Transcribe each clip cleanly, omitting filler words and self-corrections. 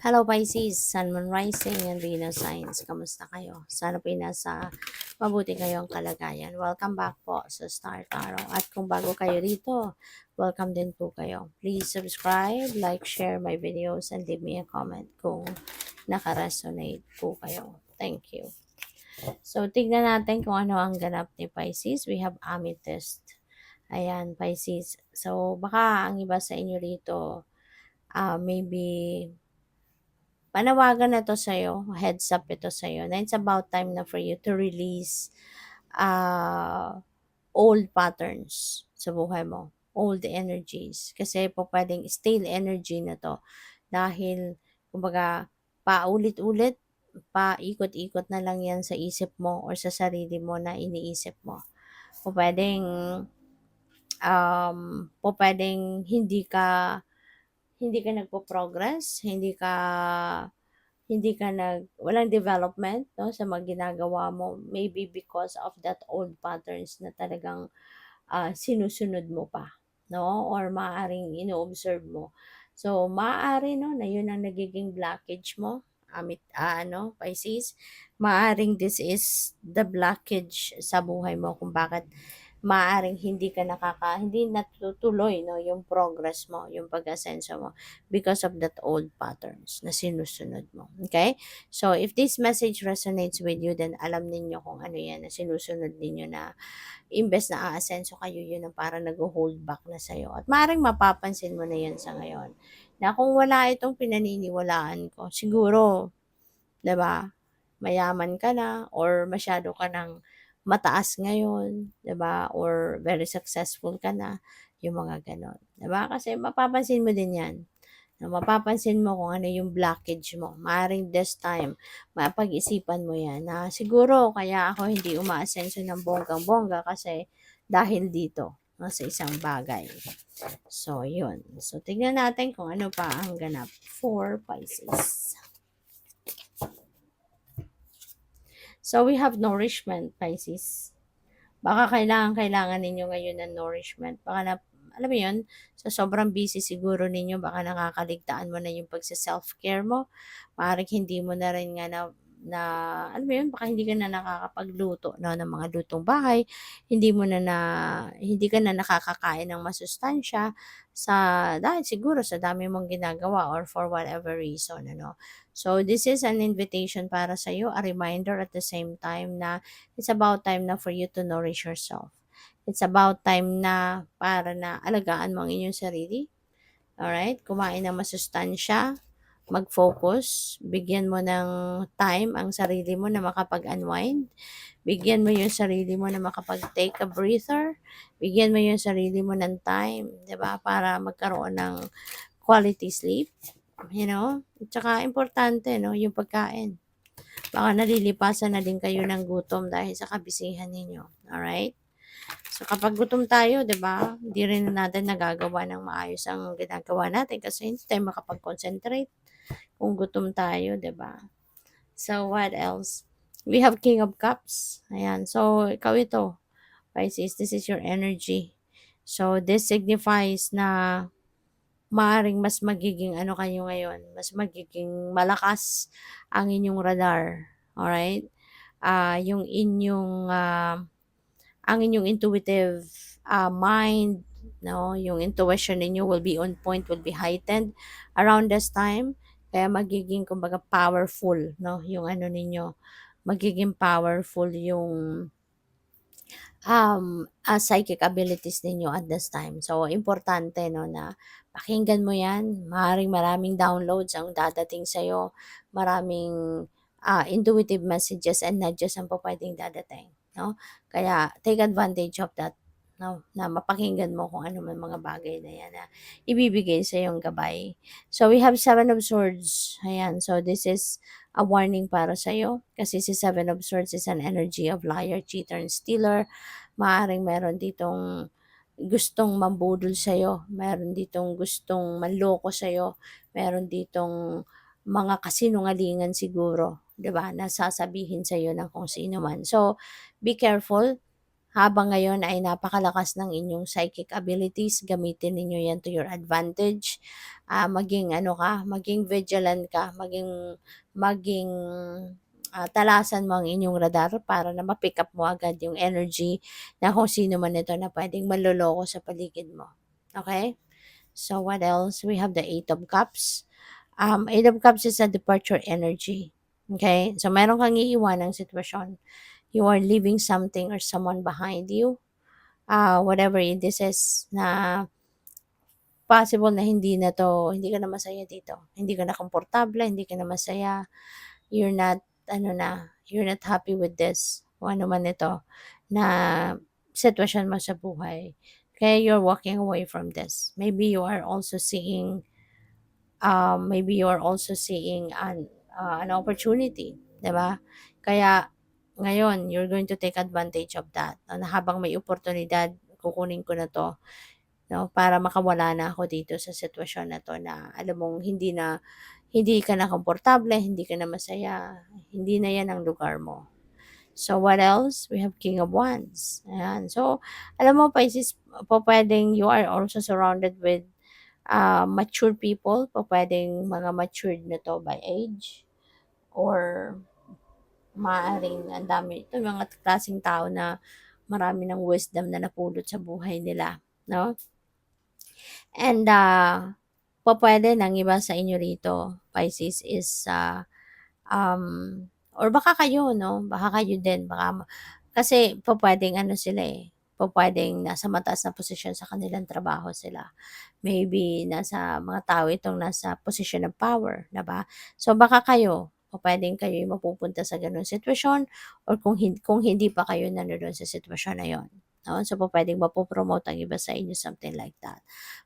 Hello Pisces, Sun, Moon, Rising, and Venus Signs. Kamusta kayo? Sana po nasa mabuti kayong kalagayan. Welcome back po sa Star Tarot. At kung bago kayo rito, welcome din po kayo. Please subscribe, like, share my videos, and leave me a comment kung nakaresonate po kayo. Thank you. So, tignan natin kung ano ang ganap ni Pisces. We have Amethyst. Ayan, Pisces. So, baka ang iba sa inyo rito, maybe panawagan na to sa'yo, heads up ito sa'yo, na it's about time na for you to release old patterns sa buhay mo, old energies. Kasi po pwedeng stale energy na to. Dahil, kumbaga, paulit-ulit, paikot-ikot na lang yan sa isip mo or sa sarili mo na iniisip mo. Po pwedeng, hindi ka nagpo-progress, walang development, no, sa mga ginagawa mo. Maybe because of that old patterns na talagang sinusunod mo pa, no? Or maaaring ino-observe mo. So, maaari, no, na yun ang nagiging blockage mo, Pisces. Maaaring this is the blockage sa buhay mo kung bakit maaaring hindi natutuloy, no, yung progress mo, yung pag-asenso mo because of that old patterns na sinusunod mo. Okay? So, if this message resonates with you, then alam ninyo kung ano yan na sinusunod ninyo na imbes na aasenso kayo, yun ang parang nag-hold back na sa'yo. At maaaring mapapansin mo na yan sa ngayon. Na kung wala itong pinaniniwalaan ko, siguro, 'di ba, mayaman ka na or masyado ka ng mataas ngayon, 'di ba, or very successful ka na, yung mga gano'n, 'di ba? Kasi mapapansin mo din 'yan, na mapapansin mo kung ano yung blockage mo. Maaaring this time, mapag-isipan mo 'yan na siguro kaya ako hindi umaasenso ng bonggang-bongga kasi dahil dito, no, sa isang bagay. So, yun. So, tignan natin kung ano pa ang ganap for Pisces. So, we have nourishment, Pisces. Baka kailangan ninyo ngayon ng nourishment. Alam mo yun, sa sobrang busy siguro ninyo, baka nakakaligtaan mo na yung pagsa-self-care mo. Maaaring hindi mo na rin nga alam mo yun, baka hindi ka na nakakapagluto, no, ng mga lutong bahay, hindi ka na nakakakain ng masustansya dahil siguro sa dami mong ginagawa or for whatever reason, ano. So, this is an invitation para sa iyo, a reminder at the same time na it's about time na for you to nourish yourself. It's about time na para na alagaan mo ang inyong sarili. Alright? Kumain ng masustansya, mag-focus, bigyan mo ng time ang sarili mo na makapag-unwind, bigyan mo yung sarili mo na makapag-take a breather, bigyan mo yung sarili mo ng time, 'di ba, para magkaroon ng quality sleep, At saka importante, no, yung pagkain. Baka nalilipasan na din kayo ng gutom dahil sa kabisihan ninyo. Alright? So, kapag gutom tayo, 'di ba, hindi rin natin nagagawa ng maayos ang ginagawa natin kasi hindi tayo makapag-concentrate kung gutom tayo, 'di ba? So, what else? We have King of Cups. Ayan. So, ikaw ito, Pisces, this is your energy. So, this signifies na maaring mas magiging ano kayo ngayon, mas magiging malakas ang inyong radar. Alright? Yung ang inyong intuitive mind, no, yung intuition ninyo will be on point, will be heightened around this time. Kaya magiging, kumbaga, powerful, no, yung ano ninyo, magiging powerful yung psychic abilities ninyo at this time. So, importante, no, na pakinggan mo yan. Maraming downloads ang dadating sa'yo. Maraming intuitive messages and nudges ang pwedeng dadating. No? Kaya, take advantage of that. No? Na mapakinggan mo kung ano man mga bagay na yan na ibibigay sa iyong gabay. So, we have Seven of Swords. Ayan. So, this is a warning para sa iyo. Kasi si Seven of Swords is an energy of liar, cheater, and stealer. Maaring meron ditong gustong mambudol sa'yo, meron ditong gustong manloko sa'yo, meron ditong mga kasinungalingan siguro, 'di ba, na sasabihin sa'yo ng kung sino man. So, be careful, habang ngayon ay napakalakas ng inyong psychic abilities, gamitin ninyo yan to your advantage. Maging ano ka, maging vigilant ka, maging talasan mo ang inyong radar para na ma-pick up mo agad yung energy na kung sino man ito na pwedeng manloloko sa paligid mo. Okay? So what else? We have the Eight of Cups. Eight of Cups is a departure energy. Okay? So meron kang iiwan ng sitwasyon. You are leaving something or someone behind you. Whatever this is na possible na hindi ka na masaya dito. Hindi ka na komportable, hindi ka na masaya. You're not, you're not happy with this. Kung ano man ito na sitwasyon mo sa buhay. Kaya you're walking away from this. Maybe you are also seeing an opportunity, 'di ba? Kaya ngayon, you're going to take advantage of that. Na habang may oportunidad, kukunin ko na 'to, no, para makawala na ako dito sa sitwasyon na 'to na alam mong hindi ka na komportable, hindi ka na masaya, hindi na 'yan ang lugar mo. So what else? We have King of Wands. Ayan. So, alam mo Pisces, pupuwedeng you are also surrounded with mature people, pupuwedeng mga matured na 'to by age or maaaring ang dami ito mga klaseng tao na marami ng wisdom na napulot sa buhay nila, 'no? And, pupuwede ng iba sa inyo rito, Pisces, is, or baka kayo 'no, baka kayo din, kasi pupuwedeng ano sila, pupuwedeng nasa mataas na posisyon sa kanilang trabaho sila. Maybe nasa mga tao itong nasa position of power, 'di ba? So baka kayo, pupuwedeng kayo'y mapupunta sa gano'ng sitwasyon or kung hindi pa kayo nando'n sa sitwasyon na 'yon, 'no? So pupuwedeng mapo-promote ang iba sa inyo, something like that.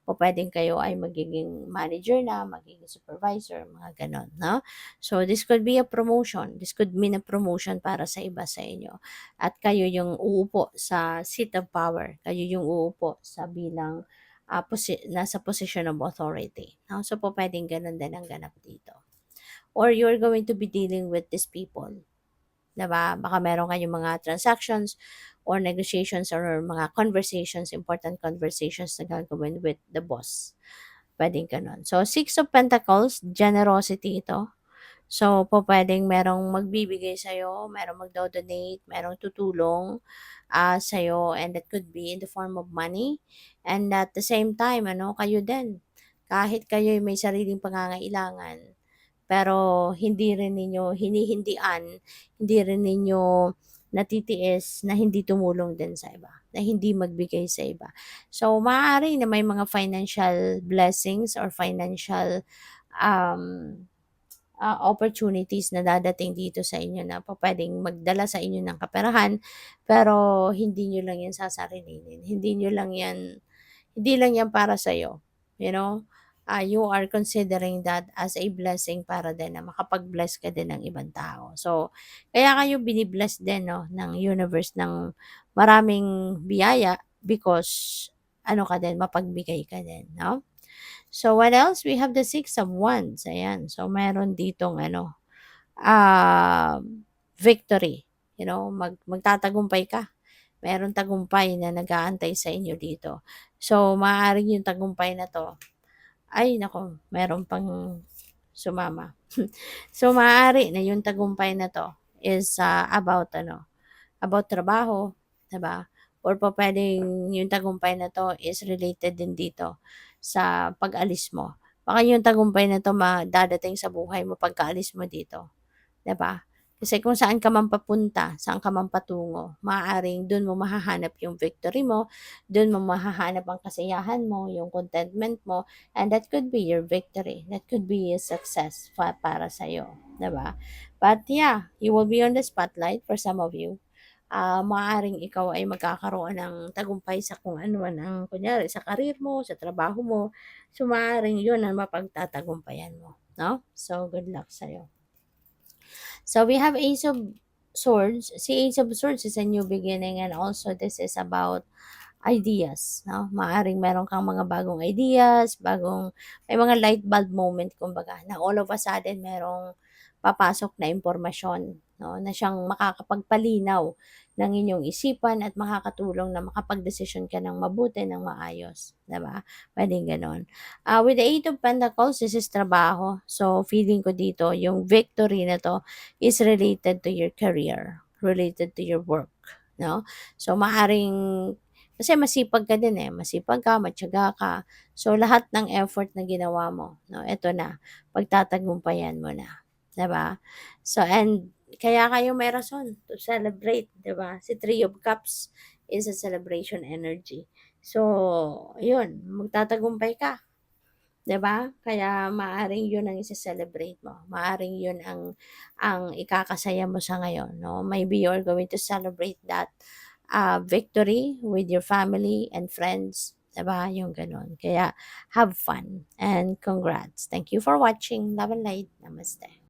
Pupuwedeng kayo ay magiging manager na, magiging supervisor, mga gano'n, 'no? So this could be a promotion, this could mean a promotion para sa iba sa inyo at kayo yung uupo sa seat of power, kayo yung uupo sa bilang nasa position of authority, 'no? So pupuwedeng gano'n din ang ganap dito. Or you're going to be dealing with these people, 'di ba? Baka meron kayong mga transactions or negotiations or mga conversations, important conversations na gagawin with the boss, puwedeng gano'n. So Six of Pentacles, generosity ito. So pupuwedeng merong magbibigay sa'yo, merong magdo-donate, merong tutulong, sa'yo, and that could be in the form of money. And at the same time ano, kayo din, kahit kayo'y may sariling pangangailangan, pero hindi rin ninyo hinihindian, hindi rin ninyo natitiis na hindi tumulong din sa iba, na hindi magbigay sa iba. So maaari na may mga financial blessings or financial, um opportunities na dadating dito sa inyo na pupuwedeng magdala sa inyo ng kaperahan, pero hindi niyo lang 'yan sasarilinin, hindi lang 'yan para sa'yo, you know? You are considering that as a blessing para din na makapag-bless ka din ng ibang tao. So, kaya kayo bini-bless din 'no, ng universe ng maraming biyaya because ano ka din, mapagbigay ka din, 'no? So, what else? We have the Six of Wands, ayan. So, meron ditong ano, victory, magtatagumpay ka. Meron tagumpay na nag-aantay sa inyo dito. So, maaaring yung tagumpay na 'to ay naku, meron pang sumama. So, maaari na yung tagumpay na 'to is, about ano, about trabaho, 'di ba? Or pupuwedeng yung tagumpay na 'to is related din dito sa pag-alis mo. Baka yung tagumpay na 'to dadating sa buhay mo pagkaalis mo dito, 'di ba? Kasi kung saan ka man papunta, saan ka man patungo, maaaring dun mo mahahanap yung victory mo, dun mo mahahanap ang kasiyahan mo, yung contentment mo, and that could be your victory. That could be a success para sa'yo, 'di ba? But yeah, you will be on the spotlight for some of you. Maaaring ikaw ay magkakaroon ng tagumpay sa kung ano man ang kunyari sa career mo, sa trabaho mo. So, maaaring yun ang mapagtatagumpayan mo, 'no? So, good luck sa'yo. So, we have Ace of Swords. Si Ace of Swords is a new beginning and also this is about ideas, 'no? Maaaring meron kang mga bagong ideas, may mga light bulb moment kumbaga na all of a sudden merong papasok na impormasyon, no, na siyang makakapagpalinaw ng inyong isipan at makakatulong na makapagdesisyon ka ng mabuti, ng maayos, 'di ba? Puwedeng gano'n. With the Eight of Pentacles, this is trabaho. So, feeling ko dito yung victory na 'to is related to your career, related to your work, 'no? So, maaring kasi masipag ka din, masipag ka, matiyaga ka. So, lahat ng effort na ginawa mo, 'no, eto na, pagtatagumpayan mo na, 'di ba? So, and kaya kayo may rason to celebrate, 'di ba? Si Three of Cups is a celebration energy. So, yun, magtatagumpay ka, 'di ba? Kaya maaring yun ang ise-celebrate mo. Maaring yun ang ikakasaya mo sa ngayon, no? Maybe you're going to celebrate that victory with your family and friends, 'di ba? Yung gano'n. Kaya have fun and congrats. Thank you for watching. Love and light. Namaste.